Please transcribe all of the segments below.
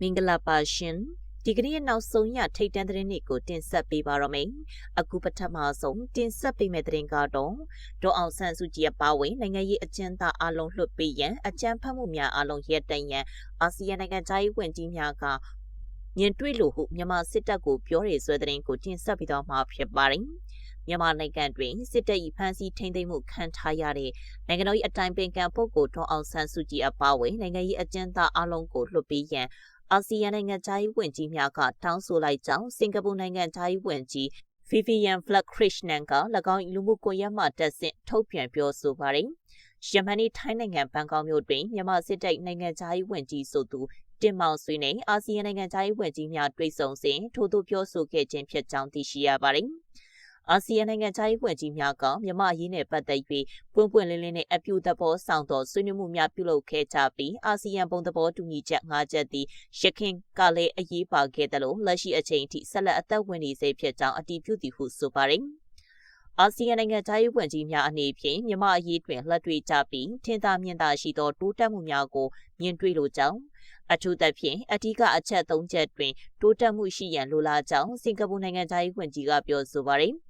Mingala Passion, Degree now Sonia take Tendrini go tin sapi barome, a Kupatama song, tin sapi medringado, do out Sansuji Bawe, Nangai agenda along Lupian, a Jampamumia along here Danya, Asianagai went in Yaga. Yen Twilu, Yama Sitago, Pure, Swethering, go tin sapida map baring. Yama Nagan drink, Sita Pansy Tendemu can't hire. Naganoi a time bank and poco to out Sansuji Bawe, Nangai agenda along go Lupian. ASEAN နိုင်ငံခြားရေးဝန်ကြီးများကတောင်းဆိုလိုက်ကြောင်းစင်ကာပူနိုင်ငံခြားရေးဝန်ကြီး Vivian Balakrishnan က၎င်းလူမှုကွန်ရက်မှတက်ဆင့်ထုတ်ပြန်ပြောဆိုပါတယ်။ယမန်ထိုင်းနိုင်ငံဘန်ကောက်မြို့တွင်မြန်မာစစ်တပ်နိုင်ငံခြားရေးဝန်ကြီးဆိုသူတင်မောင်ဆွေနှင့်အာဆီယံနိုင်ငံခြားရေးဝန်ကြီးများတွေ့ဆုံစဉ်ထို့သို့ပြောဆိုခဲ့ခြင်းဖြစ်ကြောင်းသိရှိရပါတယ်။ အာဆီယံနိုင်ငံခြားရေးဝန်ကြီးများကမြန်မာအရေးနဲ့ပတ်သက်ပြီးပွင့်ပွင့်လင်းလင်းနဲ့အပြုသဘောဆောင်သောဆွေးနွေးမှုများပြုလုပ်ခဲ့ကြပြီးအာဆီယံဘုံသဘောတူညီချက်၅ချက်သည်ရခိုင်ကလည်းအရေးပါခဲ့တယ်လို့လက်ရှိအချိန်အထိဆက်လက်အသက်ဝင်နေစေဖြစ်ကြောင်းအတည်ပြုသည်ဟုဆိုပါတယ်။ အာဆီယံနိုင်ငံခြားရေးဝန်ကြီးများအနေဖြင့်မြန်မာအရေးတွင်လက်တွေ့ကြပြီးထင်သာမြင်သာရှိသောတိုးတက်မှုများကိုမြင်တွေ့လိုကြောင်း အထူးသဖြင့်အဓိကအချက်၃ချက်တွင်တိုးတက်မှုရှိရန်လိုလားကြောင်းစင်ကာပူနိုင်ငံခြားရေးဝန်ကြီးကပြောဆိုပါတယ်။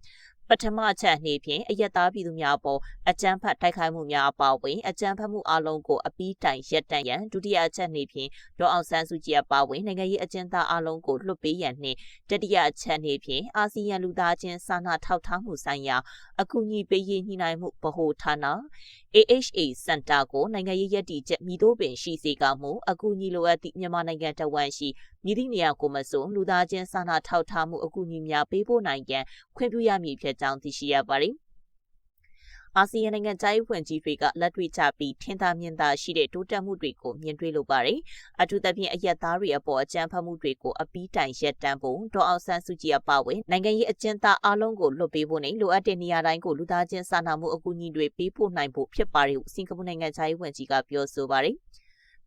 ပထမအချက်အနေဖြင့်အယက်သားပြည်သူများပေါ်အကြမ်းဖက်တိုက်ခိုက်မှုများအပါအဝင်အကြမ်းဖက်မှုအလုံးကိုအပြီးတိုင်ရပ်တန့်ရန်ဒုတိယအချက်အနေဖြင့်ဒေါ်အောင်ဆန်းစုကြည်အပါအဝင်နိုင်ငံရေးအကျဉ်းသားအလုံးကိုလွှတ်ပေးရန်နှင့်တတိယအချက်အနေဖြင့်အာဆီယံလူသားချင်းစာနာထောက်ထားမှုဆိုင်ရာအကူအညီပေးရေးညှိနှိုင်းမှုဗဟိုဌာန AHA Center ကိုနိုင်ငံရေးရည်တည်ချက်မိတို့ပင်ရှိစေကမူအကူအညီလိုအပ်သည့်မြန်မာနိုင်ငံတဝန်ရှိမြည်သည့်နေရာကိုမဆိုလူသားချင်းစာနာထောက်ထားမှုအကူအညီများပေးဖို့နိုင်ရန်ခွင့်ပြုရမည်ဖြစ်ကြောင်းသိရှိရပါတယ်။ အာဆီယံနိုင်ငံခြားရေးဝန်ကြီးတွေကလက်တွေ့ကျပြီးထင်သာမြင်သာရှိတဲ့တိုးတက်မှုတွေကိုမြင်တွေ့လိုပါတယ်။အထူးသဖြင့်အယက်သားတွေအပေါ်အကြမ်းဖက်မှုတွေကိုအပြီးတိုင်ရပ်တန့်ဖို့ဒေါ်အောင်ဆန်းစုကြည်အပါအဝင်နိုင်ငံရေးအကျဉ်းသားအလုံးကိုလွှတ်ပေးဖို့နဲ့လိုအပ်တဲ့နေရာတိုင်းကိုလူသားချင်းစာနာမှုအကူအညီတွေပေးဖို့နိုင်ဖို့ဖြစ်ပါတယ်ဟုစင်ကာပူနိုင်ငံခြားရေးဝန်ကြီးကပြောဆိုပါတယ်။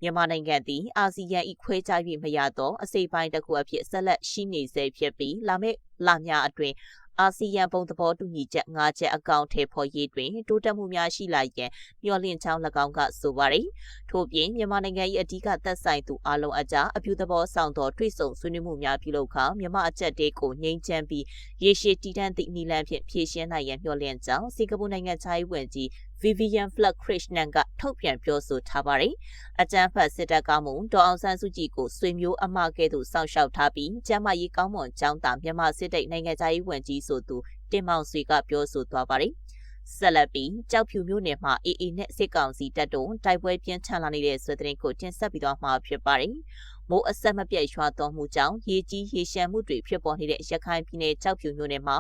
မြန်မာနိုင်ငံသည်အာဆီယံ၏ခွဲခြား၍မရသောအစိပ်ပိုင်းတစ်ခုအဖြစ်ဆက်လက်ရှိနေစေဖြစ်ပြီးလာမယ့်လများအတွင်းအာဆီယံဘုံသဘောတူညီချက်၅ချက်အကောင့်ထဲပေါ်ရေးတွင်တိုးတက်မှုများရှိလာရန်မျှော်လင့်ကြောင်း၎င်းကဆိုပါတယ်။ထို့ပြင်မြန်မာနိုင်ငံ၏အဓိကသက်ဆိုင်သူအလုံးအကြားအပြုသဘောဆောင်သောတွေ့ဆုံဆွေးနွေးမှုများပြုလုပ်ခါမြန်မာအချက်တေးကိုငြိမ်းချမ်းပြီးရေရှည်တည်တံ့သည့်နည်းလမ်းဖြင့်ဖြည့်ရှင်းနိုင်ရန်မျှော်လင့်ကြောင်းစင်ကာပူနိုင်ငံခြားရေးဝန်ကြီး Vivian Balakrishnan ကထုတ်ပြန်ပြောဆိုထားပါတယ်။အကြမ်းဖက်စစ်တပ်ကမှုဒေါ်အောင်ဆန်းစုကြည်ကိုဆွေမျိုးအမကဲ့သို့စောင့်ရှောက်ထားပြီးကျမ်းမာရေးကောင်းမွန်ကြောင်းသာမြန်မာစစ်တပ်နိုင်ငံခြားရေးဝန်ကြီးဆိုသူတင်မောင်ဆွေကပြောဆိုသွားပါတယ်။ဆက်လက်ပြီးကြောက်ဖြူမြို့နယ်မှာအေအေနဲ့စစ်ကောင်စီတပ်တို့တိုက်ပွဲပြင်းထန်လာနေတဲ့ဆွေသတင်းကိုတင်ဆက်ပြီးတော့မှာဖြစ်ပါတယ်။မိုးအဆက်မပြတ်ရွာသွန်းမှုကြောင့်ရေကြီးရေရှမ်းမှုတွေဖြစ်ပေါ်နေတဲ့ရခိုင်ပြည်နယ်ကြောက်ဖြူမြို့နယ်မှာ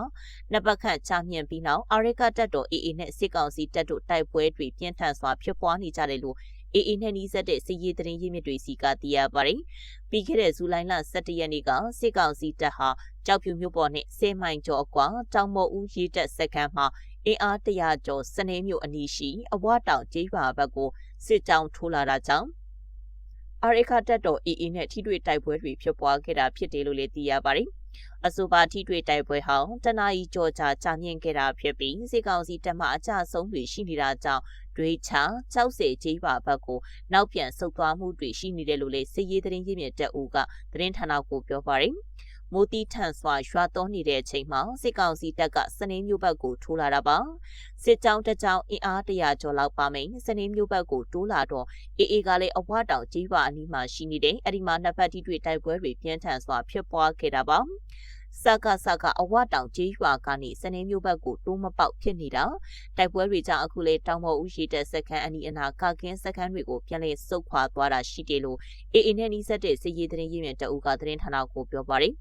နှစ်ပတ်ခန့်ကြာမြင့်ပြီးနောက်အာရကတပ်တော်အေအေနဲ့စစ်ကောင်စီတပ်တို့တိုက်ပွဲတွေပြင်းထန်စွာဖြစ်ပွားနေကြတယ်လို့အေအေနဲ့နှီးစပ်တဲ့စစ်ရေးသတင်းရင်းမြစ်တွေစီကသိရပါတယ်။ပြီးခဲ့တဲ့ဇူလိုင်လ17ရက်နေ့ကစစ်ကောင်စီတပ်ဟာကြောက်ဖြူမြို့ပေါ်နဲ့10မိုင်ကျော်အကွာတောင်မော်ဦးရေတပ်စခန်းမှာအင်အား100ကျော်စနေမြို့အနီးရှိအဝတောင်ကျေးရွာဘက်ကိုစစ်ကြောင်းထိုးလာတာကြောင့်အာရခတပ်တော်အေအေနဲ့ထိတွေ့တိုက်ပွဲတွေဖြစ်ပွားခဲ့တာဖြစ်တယ်လို့လည်းသိရပါတယ်။အဆိုပါထိတွေ့တိုက်ပွဲဟောင်းတနအီကျော်ကြာမြင့်ခဲ့တာဖြစ်ပြီးစစ်ကောင်စီတပ်မှအကြဆုံးတွေရှိနေတာကြောင့်တွေချကြောက်စေကျေးရွာဘက်ကိုနောက်ပြန်ဆုတ်သွားမှုတွေရှိနေတယ်လို့လည်းစစ်ရေးသတင်းရင်းမြစ်တပ်ဦးကသတင်းဌာနကိုပြောပါတယ်။မိုးတီးထန်စွာရွာသွန်းနေတဲ့အချိန်မှာစစ်ကောင်စီတပ်ကစနေမြို့ဘက်ကိုထိုးလာတာပါစစ်ကြောင်းတစ်ကြောင်းအင်အား100ကျော်လောက်ပါမယ်စနေမြို့ဘက်ကိုတိုးလာတော့အေအေကလည်းအဝတောင်ကြီးရွာအနီးမှာရှိနေတဲ့အဲ့ဒီမှာနှစ်ဖက်ထိတွေ့တိုက်ပွဲတွေပြင်းထန်စွာဖြစ်ပွားခဲ့တာပါစကအဝတောင်ကြီးရွာကနေစနေမြို့ဘက်ကိုတိုးမပေါက်ဖြစ်နေတာတိုက်ပွဲတွေကြောင့်အခုလေတောင်ပေါ်ဦးရှိတဲ့စခန်းအနီးအနားကကင်းစခန်းတွေကိုပြန်လည်ဆုတ်ခွာသွားတာရှိတယ်လို့အေအေနဲ့နှီးစပ်တဲ့စစ်ရေးသတင်းရင်းမြစ်တအုပ်ကသတင်းဌာနကိုပြောပါတယ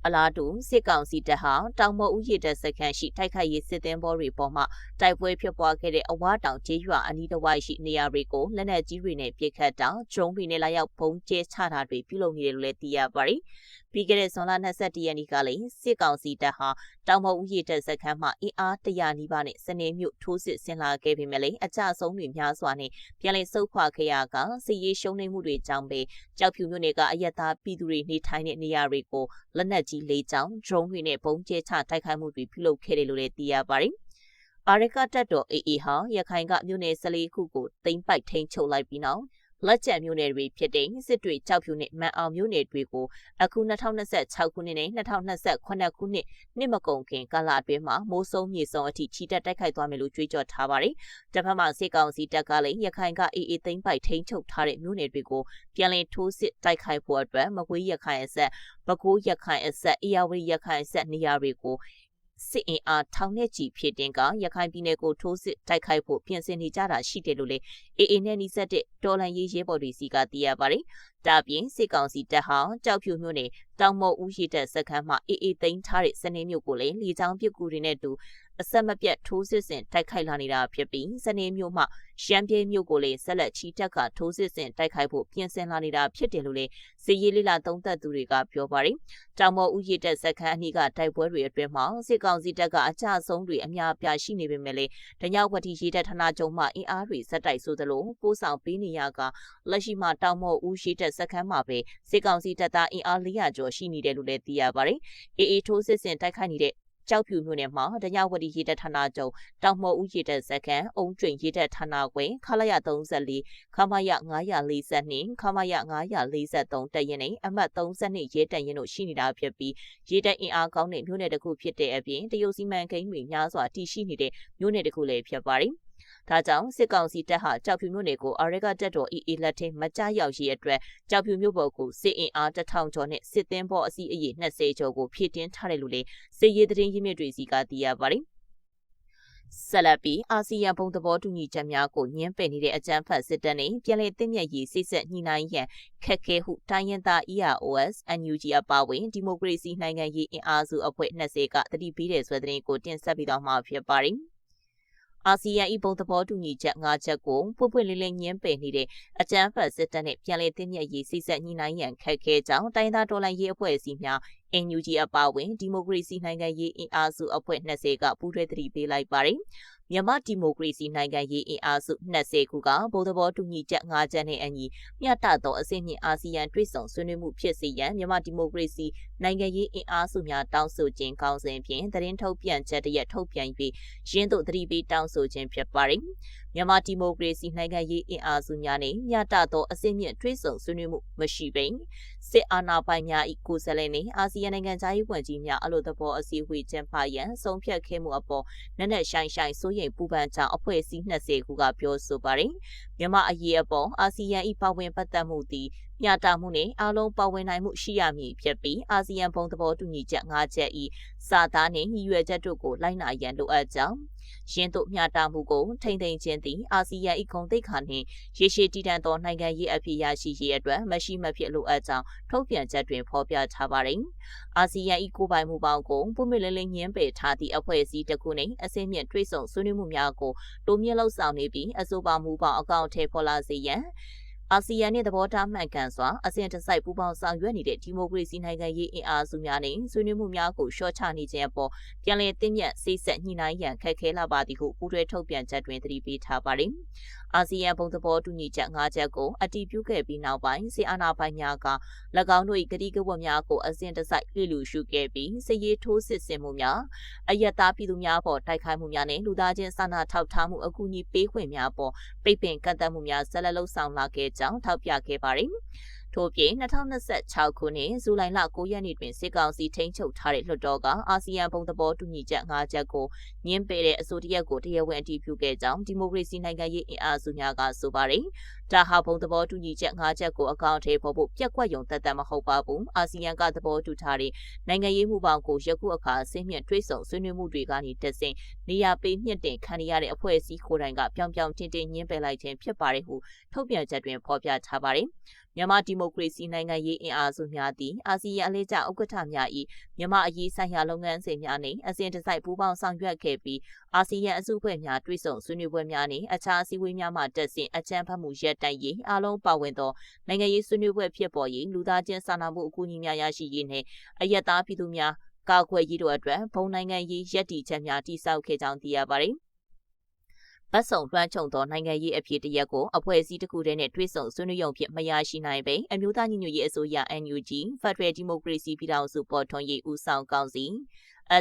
်အလားတူစစ်ကောင်စီတပ်ဟာတောင်မော်ဦးရေတပ်စခန်းရှိတိုက်ခိုက်ရေးစစ်သင်္ဘောတွေပေါ်မှတိုက်ပွဲဖြစ်ပွားခဲ့တဲ့အဝတောင်ကျေးရွာအနီးတစ်ဝိုက်ရှိနေရာတွေကိုလက်နက်ကြီးတွေနဲ့ပစ်ခတ်တာဒရုန်းတွေနဲ့လာရောက်ပုံကျဲချတာတွေပြုလုပ်နေတယ်လို့လည်းသိရပါတယ်။ပြီးခဲ့တဲ့ဇွန်လ22ရက်နေ့ကလည်းစစ်ကောင်စီတပ်ဟာတောင်မော်ဦးရေတပ်စခန်းမှာအင်အား100နီးပါးနဲ့စနေမြို့ထိုးစစ်ဆင်လာခဲ့ပေမဲ့လည်းအကြဆုံးတွေများစွာနဲ့ပြန်လည်ဆုတ်ခွာခဲ့ရကစစ်ရေးရှုံးနိမ့်မှုတွေကြောင့်ပဲကြောက်ဖြူမြို့နယ်ကအရက်သားပြည်သူတွေနေထိုင်တဲ့နေရာတွေကိုလက်နက်ကြီးလေးချောင်းဒရုန်းတွေနဲ့ပုံကျဲချတိုက်ခိုက်မှုတွေပြုလုပ်ခဲ့တယ်လို့လည်းသိရပါတယ်။အာရကတပ်တော်အေအေဟာရခိုင်ကမြို့နယ်14ခုကိုသိမ်းပိုက်ထိန်းချုပ်လိုက်ပြီးနောက် လက်ကျန်မျိုးနယ်တွေဖြစ်တဲ့စစ်တွေကြောက်ဖြူနဲ့မန်အောင်မျိုးနယ်တွေကိုအခု2026ခုနှစ်နဲ့2028ခုနှစ်နှစ်မကုန်ခင်ကာလအတွင်းမှာမိုးဆုံးမြေဆုံးအထိချီတက်တိုက်ခိုက်သွားမယ်လို့ကြွေးကြော်ထားပါတယ်။တစ်ဖက်မှာစစ်ကောင်စီတပ်ကလည်းရခိုင်ကအေးအေးသိမ်းပိုက်ထိန်းချုပ်ထားတဲ့မျိုးနယ်တွေကိုပြန်လည်ထိုးစစ်တိုက်ခိုက်ဖို့အတွက်မကွေးရခိုင်အဆက်ပဲခူးရခိုင်အဆက်အေရဝတီရခိုင်အဆက်နေရာတွေကိုစစ်အင်အားထောင်နဲ့ချီဖြစ်တင်ကရခိုင်ပြည်နယ်ကိုထိုးစစ်တိုက်ခိုက်ဖို့ပြင်ဆင်နေကြတာရှိတယ်လို့လေအေနဲ့နှိစက်တဲ့တော်လန်ရေးရဲဘော်တွေစီကသိရပါတယ်။ဒါပြင်စစ်ကောင်စီတပ်ဟာကြောက်ဖြူမျိုးနဲ့တောင်မော်ဦးရှိတဲ့စခန်းမှာအေသိမ်းထားတဲ့စနေမျိုးကိုလည်းလေကြောင်းပစ်ကူတွေနဲ့တူအဆက်မပြတ်ထိုးစစ်ဆင်တိုက်ခိုက်လာနေတာဖြစ်ပြီးစနေမျိုးမှရှမ်းပြည်မျိုးကိုလည်းဆက်လက်ချီတက်ကထိုးစစ်ဆင်တိုက်ခိုက်ဖို့ပြင်ဆင်လာနေတာဖြစ်တယ်လို့လည်းစစ်ရေးလေးလာသုံးသပ်သူတွေကပြောပါတယ်။တောင်မော်ဦးရှိတဲ့စခန်းအနီးကတိုက်ပွဲတွေအတွင်းမှာစစ်ကောင်စီတပ်ကအကြဆုံးတွေအများအပြားရှိနေပေမဲ့လည်းတညောက်ဝတီရှိတဲ့ဌာနချုပ်မှအင်အားတွေစက်တိုက်ဆိုသလိုပိုးဆောင်ပေးနေရကလက်ရှိမှာတောင်မော်ဦးရှိတဲ့စခန်းမှာပဲစစ်ကောင်စီတပ်သားအင်အား400ကျော်ရှိနေတယ်လို့လည်းသိရပါတယ်။အေထိုးစစ်ဆင်တိုက်ခိုက်နေတဲ့ကြောက်ဖြူမျိုးနယ်မှာတညဝတီရေတပ်ဌာနချုပ်တောင်မော်ဦးရေတပ်စခန်းအုံကျွင်ရေတပ်ဌာနခွင်ခလာရ34ခမရ942ခမရ943တပ်ရင်နဲ့အမှတ်32ရေတပ်ရင်တို့ရှိနေတာဖြစ်ပြီးရေတပ်အင်အားကောင်းတဲ့မျိုးနယ်တစ်ခုဖြစ်တဲ့အပြင်တရုတ်စီမံကိန်းတွေများစွာတည်ရှိနေတဲ့မျိုးနယ်တစ်ခုလည်းဖြစ်ပါတယ်။ဒါကြောင့်စစ်ကောင်စီတပ်ဟာကြောက်ဖြူမျိုးနယ်ကိုအာရကတပ်တော်အေလက်ထင်းမကြရောက်ရေးအတွက်ကြောက်ဖြူမျိုးပေါ်ကိုစစ်အင်အား1000ကျော်နဲ့စစ်သင်းဘောအစီအရေး20ကျော်ကိုဖြည့်တင်းထားတယ်လို့လေစစ်ရေးသတင်းရင်းမြစ်တွေစီကသိရပါတယ်။ဆက်လက်ပြီးအာဆီယံဘုံသဘောတူညီချက်များကိုညှင်းပယ်နေတဲ့အကြမ်းဖက်စစ်တပ်နဲ့ပြည်내သိမြက်ရေးစိတ်ဆက်ညှိနှိုင်းရန်ခက်ခဲဟုတိုင်းရင်းသား EROS NUG အပါအဝင်ဒီမိုကရေစီနိုင်ငံရေးအင်အားစုအဖွဲ့20ကတတိပေးတဲ့ဆွဲသတင်းကိုတင်ဆက်ပြီးတော့မှာဖြစ်ပါတယ်။အာဆီယံဤဘုံသဘောတူညီချက်၅ချက်ကိုပွပွလေးလေးညှင်းပယ်နေတဲ့အကြမ်းဖက်စစ်တပ်နဲ့ပြည်내သိမြက်ရေးစိတ်ဆက်ညှိနှိုင်းရန်ခက်ခဲကြောင်းတိုင်းသားတော်လှန်ရေးအဖွဲ့အစည်းများNUG အပါအဝင်ဒီမိုကရေစီနိုင်ငံရေးအင်အားစုအဖွဲ့20ကပူးတွဲသတိပေးလိုက်ပါတယ်။မြန်မာဒီမိုကရေစီနိုင်ငံရေးအင်အားစု20ခုကဘုံသဘောတူညီချက်5ချက်နဲ့အညီမျှတသောအဆင့်မြင့်အာဆီယံတွဲဆောင်ဆွေးနွေးမှုဖြစ်စေရန်မြန်မာဒီမိုကရေစီနိုင်ငံရေးအင်အားစုများတောင်းဆိုခြင်းကောင်းစဉ်ဖြင့်သတင်းထုတ်ပြန်ချက်တရက်ထုတ်ပြန်ပြီးရင်းတို့သတိပေးတောင်းဆိုခြင်းဖြစ်ပါတယ်။မြန်မာဒီမိုကရေစီနိုင်ငံရေးအင်အားစုများနဲ့မျှတသောအဆင့်မြင့်တွဲဆောင်ဆွေးနွေးမှုမရှိဘဲစစ်အာဏာပိုင်များ၏ကိုယ်စားလှယ်နှင့်အာဆီယံနိုင်ငံသားရေးဝန်ကြီးများအလို့သဘောအစည်းအဝေးကျင်းပရန်ဆုံးဖြတ်ခဲ့မှုအပေါ်နက်နက်ရှိုင်းရှိုင်းစိုးရိမ်ပူပန်ကြောင်းအဖွဲ့အစည်း20ခုကပြောဆိုပါတယ်။မြန်မာအရေးအပေါ်အာဆီယံ၏ပါဝင်ပတ်သက်မှုသည်မျှတမှုနဲ့အားလုံးပါဝင်နိုင်မှုရှိရမည်ဖြစ်ပြီးအာဆီယံဘုံသဘောတူညီချက်5ချက်၏စာသားနှင့်ရည်ရွယ်ချက်တို့ကိုလိုက်နာရန်လိုအပ်ကြောင်းရင်းတို့မျှတမှုကိုထိမ့်သိမ်းခြင်းသည်အာဆီယံ၏ဂုဏ်သိက္ခာနှင့်ရေရှည်တည်တံ့သောနိုင်ငံရေးအဖြစ်ရရှိရေးအတွက်မရှိမဖြစ်လိုအပ်ကြောင်းထုတ်ပြန်ချက်တွင်ဖော်ပြထားပါတယ်။အာဆီယံ၏ကိုယ်ပိုင်မှုပေါင်းကိုပုံမလင်းလင်းညှင်းပယ်ထားသည့်အဖွဲ့အစည်းတစ်ခုနှင့်အစင်းမြင့်တွဲဆုံဆွေးနွေးမှုများကိုတိုးမြင့်လှုပ်ဆောင်နေပြီးအဆိုပါမူပေါင်းအကောင့်ထဲပေါ်လာစေရန်အာဆီယံနဲ့သဘောထားမှန်ကန်စွာအစဉ်တစိုက်ပူးပေါင်းဆောင်ရွက်နေတဲ့ဒီမိုကရေစီနိုင်ငံရေးအင်အားစုများနဲ့ဆွေးနွေးမှုများကိုရှော့ချနေခြင်းအပေါ်ပြန်လည်သိမြတ်စိတ်ဆက်ညှိနှိုင်းရန်ခက်ခဲလာပါသည်ဟုပူးတွဲထုတ်ပြန်ချက်တွင်သတိပေးထားပါတယ်။အာဆီယံဘုံသဘောတူညီချက်5ချက်ကိုအတည်ပြုခဲ့ပြီးနောက်ပိုင်းစစ်အာဏာပိုင်များက၎င်းတို့၏ကတိကဝတ်များကိုအစဉ်တစိုက်လျှိလူရှုခဲ့ပြီးစစ်ရေးထိုးစစ်ဆင်မှုများအယက်သားပြည်သူများပေါ်တိုက်ခိုက်မှုများနဲ့လူသားချင်းစာနာထောက်ထားမှုအကူအညီပေးခွင့်များပေါ်ပိတ်ပင်ကန့်သတ်မှုများဆက်လက်လှုပ်ဆောင်လာခဲ့ကြောင်းထောက်ပြခဲ့ပါတယ်။ထို့ပြင်2026ခုနှစ်ဇူလိုင်လ9ရက်နေ့တွင်စစ်ကောင်စီထိန်းချုပ်ထားတဲ့လွှတ်တော်ကအာဆီယံဘုံသဘောတူညီချက်5ချက်ကိုညှင်းပယ်တဲ့အဆိုတရက်ကိုတရားဝင်အတည်ပြုခဲ့ကြောင်းဒီမိုကရေစီနိုင်ငံရေးအင်အားစုများကဆိုပါတယ်။ဒါဟာဘုံသဘောတူညီချက်5ချက်ကိုအကောင့်ထဲပေါ်ဖို့ပြက်ကွက်ရုံသက်သက်မဟုတ်ပါဘူး။အာဆီယံကသဘောတူထားတဲ့နိုင်ငံရေးမှုပေါင်းကိုယခုအခါဆင်းမြင့်တွဲဆုံဆွေးနွေးမှုတွေကနေတဆင့်နေရာပေးမြင့်တင်ခံရတဲ့အဖွဲ့အစည်းကိုယ်တိုင်ကပြောင်ပြောင်တင်းတင်းညှင်းပယ်လိုက်ခြင်းဖြစ်ပါတယ်ဟုထုတ်ပြန်ချက်တွင်ဖော်ပြထားပါတယ်။မြန်မာဒီမိုကရေစီနိုင်ငံရေးအင်အားစုများသည်အာဆီယံအလေးကျဥက္ကဋ္ဌများ၏မြန်မာအရေးဆိုင်ရာလုပ်ငန်းစဉ်များနှင့်အစဉ်တစိုက်ပူးပေါင်းဆောင်ရွက်ခဲ့ပြီးအာဆီယံအစုအဖွဲ့များတွဲဆုံဆွေးနွေးပွဲများနှင့်အခြားအစည်းအဝေးများမှတက်ဆင့်အကြံဖတ်မှုရပ်တန့်ရေးအားလုံးပါဝင်သောနိုင်ငံရေးဆွေးနွေးပွဲဖြစ်ပေါ်ရေးလူသားချင်းစာနာမှုအကူအညီများရရှိရေးနှင့်အယက်သားပြည်သူများကာကွယ်ရေးတို့အတွက်ဘုံနိုင်ငံရေးရည်တည်ချက်များတည်ဆောက်ခဲ့ကြောင်းသိရပါသည်ဗတ်ဆောင်လွှမ်းခြုံသောနိုင်ငံရေးအဖြစ်တရက်ကိုအဖွဲ့အစည်းတစ်ခုတည်းနဲ့တွဲဆုံဆွေးနွေးရုံဖြင့်မရရှိနိုင်ပေအမျိုးသားညီညွတ်ရေးအစိုးရ NUG Federal Democracy ပြည်ထောင်စုပေါ်ထွန်းရေးဦးဆောင်ကောင်စီ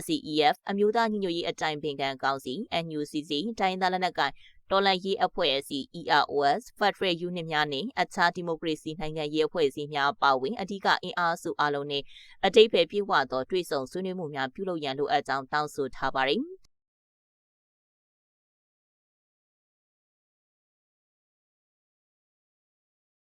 SCEF အမျိုးသားညီညွတ်ရေးအတိုင်ပင်ခံကောင်စီ NUCC တိုင်းသားလက်နက်ကိုင် တော်လှန်ရေးအဖွဲ့အစည်း EROS Federal Unit များနှင့်အခြားဒီမိုကရေစီနိုင်ငံရေးအဖွဲ့အစည်းများပါဝင်အဓိကအင်အားစုအလုံးနှင့်အတိတ်ပဲပြည့်ဝသောတွေ့ဆုံဆွေးနွေးမှုများပြုလုပ်ရန်လိုအပ်ကြောင်းတောင်းဆိုထားပါတယ်